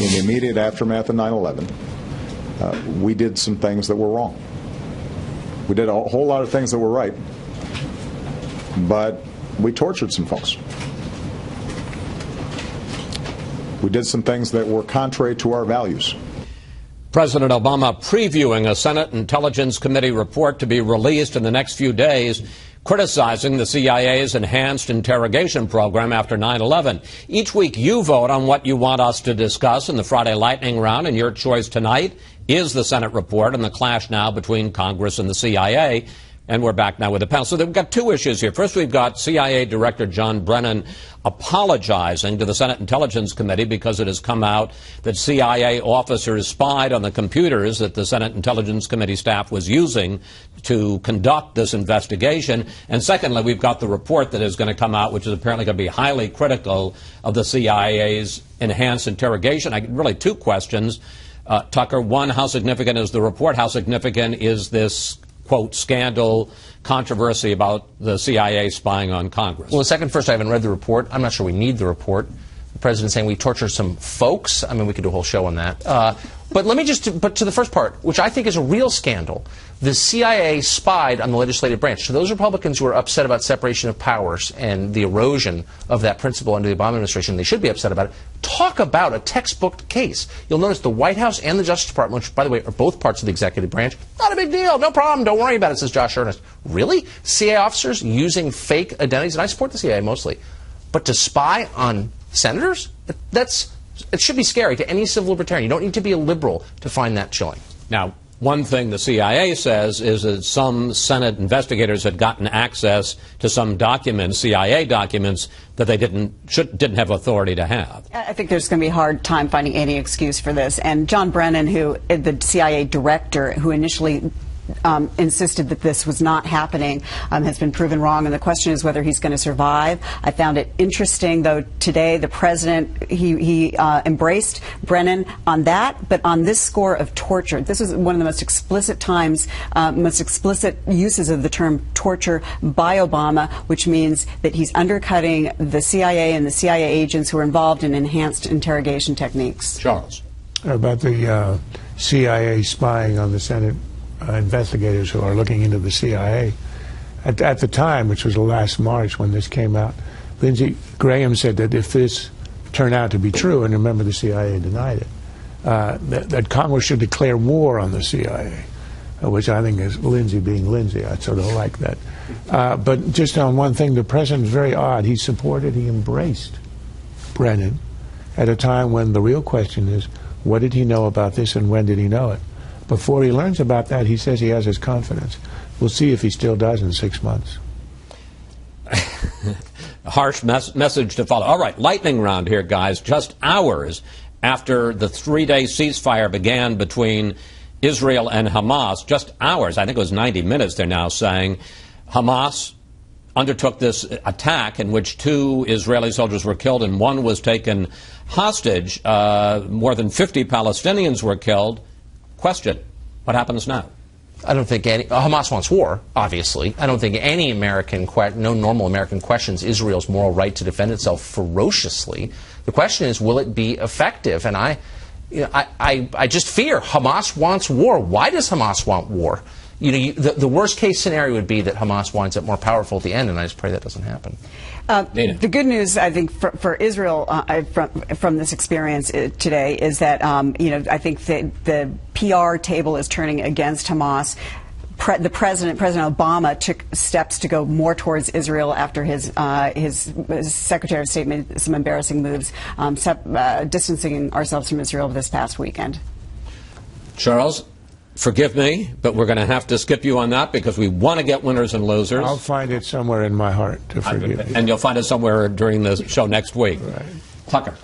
in the immediate aftermath of 9/11, we did some things that were wrong. We did a whole lot of things that were right, but we tortured some folks. We did some things that were contrary to our values. President Obama previewing a Senate Intelligence Committee report to be released in the next few days, criticizing the CIA's enhanced interrogation program after 9/11. Each week you vote on what you want us to discuss in the Friday Lightning Round, and your choice tonight is the Senate report and the clash now between Congress and the CIA. And we're back now with the panel. So we've got two issues here. First, we've got CIA Director John Brennan apologizing to the Senate Intelligence Committee because it has come out that CIA officers spied on the computers that the Senate Intelligence Committee staff was using to conduct this investigation. And secondly, we've got the report that is going to come out, which is apparently going to be highly critical of the CIA's enhanced interrogation. Really two questions. Tucker, one, how significant is the report? How significant is this, quote, scandal, controversy about the CIA spying on Congress? Well, the second, first, I haven't read the report. I'm not sure we need the report. The president's saying we tortured some folks. I mean, we could do a whole show on that. But let me but to the first part, which I think is a real scandal. The CIA spied on the legislative branch. So those Republicans who are upset about separation of powers and the erosion of that principle under the Obama administration, they should be upset about it. Talk about a textbook case. You'll notice the White House and the Justice Department, which, by the way, are both parts of the executive branch, not a big deal, no problem, don't worry about it, says Josh Earnest. Really? CIA officers using fake identities? And I support the CIA mostly. But to spy on senators? It should be scary to any civil libertarian. You don't need to be a liberal to find that chilling. Now, one thing the CIA says is that some Senate investigators had gotten access to some documents, CIA documents, that they didn't have authority to have. I think there's going to be a hard time finding any excuse for this. And John Brennan, the CIA director, who initially insisted that this was not happening, has been proven wrong, and the question is whether he's going to survive. I found it interesting, though, today the president, he embraced Brennan on that, but on this score of torture. This is one of the most explicit times, most explicit uses of the term torture by Obama, which means that he's undercutting the CIA and the CIA agents who are involved in enhanced interrogation techniques. Charles. About the CIA spying on the Senate investigators who are looking into the CIA. At the time, which was last March when this came out, Lindsey Graham said that if this turned out to be true, and remember the CIA denied it, that Congress should declare war on the CIA, which I think is Lindsey being Lindsey. I sort of like that. But just on one thing, the president's very odd. He embraced Brennan at a time when the real question is, what did he know about this and when did he know it? Before he learns about that, he says he has his confidence. We'll see if he still does in 6 months. Harsh message to follow. All right, lightning round here, guys. Just hours after the 3-day ceasefire began between Israel and Hamas, just hours, I think it was 90 minutes, they're now saying, Hamas undertook this attack in which 2 Israeli soldiers were killed and 1 was taken hostage. More than 50 Palestinians were killed. Question, what happens now? I don't think Hamas wants war, obviously. I don't think any no normal American questions Israel's moral right to defend itself ferociously. The question is, will it be effective? And I just fear Hamas wants war. Why does Hamas want war? The worst case scenario would be that Hamas winds up more powerful at the end, and I just pray that doesn't happen. The good news, I think, for Israel from this experience today is that I think the PR table is turning against Hamas. The President Obama took steps to go more towards Israel after his Secretary of State made some embarrassing moves, distancing ourselves from Israel this past weekend. Charles? Forgive me, but we're going to have to skip you on that because we want to get winners and losers. I'll find it somewhere in my heart to forgive you. And you'll find it somewhere during the show next week. Right. Tucker.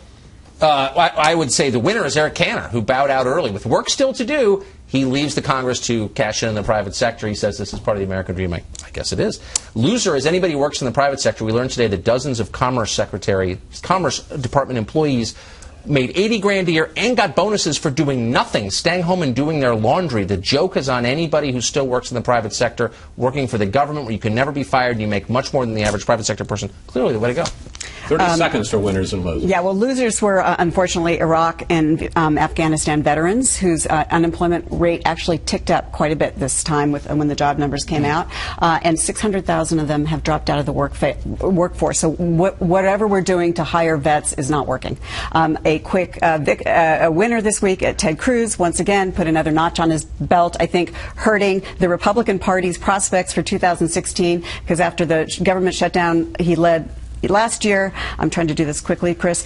I would say the winner is Eric Cantor, who bowed out early. With work still to do, he leaves the Congress to cash in the private sector. He says this is part of the American dream. I guess it is. Loser is anybody who works in the private sector. We learned today that dozens of Commerce Department employees made $80,000 a year and got bonuses for doing nothing, staying home and doing their laundry. The joke is on anybody who still works in the private sector, working for the government, where you can never be fired and you make much more than the average private sector person. Clearly the way to go. 30 seconds for winners and losers. Yeah, well, losers were, unfortunately, Iraq and Afghanistan veterans, whose unemployment rate actually ticked up quite a bit this time when the job numbers came out. And 600,000 of them have dropped out of the workforce. So whatever we're doing to hire vets is not working. A quick winner this week, Ted Cruz, once again, put another notch on his belt, I think, hurting the Republican Party's prospects for 2016, because after the government shutdown he led last year, I'm trying to do this quickly, Chris.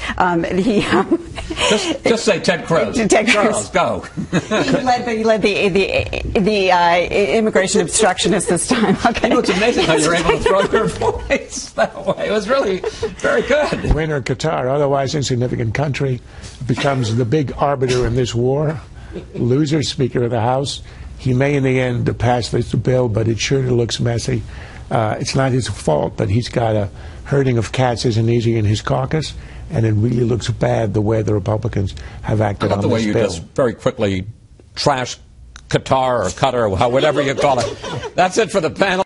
Just say Ted Cruz. Ted Cruz. Go. He led the immigration obstructionists this time. Okay. You know, it's amazing how you're able to throw your voice that way. It was really very good. Winner Qatar, otherwise insignificant country, becomes the big arbiter in this war. Loser, Speaker of the House. He may in the end pass this bill, but it sure looks messy. It's not his fault, but he's got a herding of cats isn't easy in his caucus, and it really looks bad the way the Republicans have acted on this bill. the way you just very quickly trash Qatar or Qatar, whatever you call it. That's it for the panel.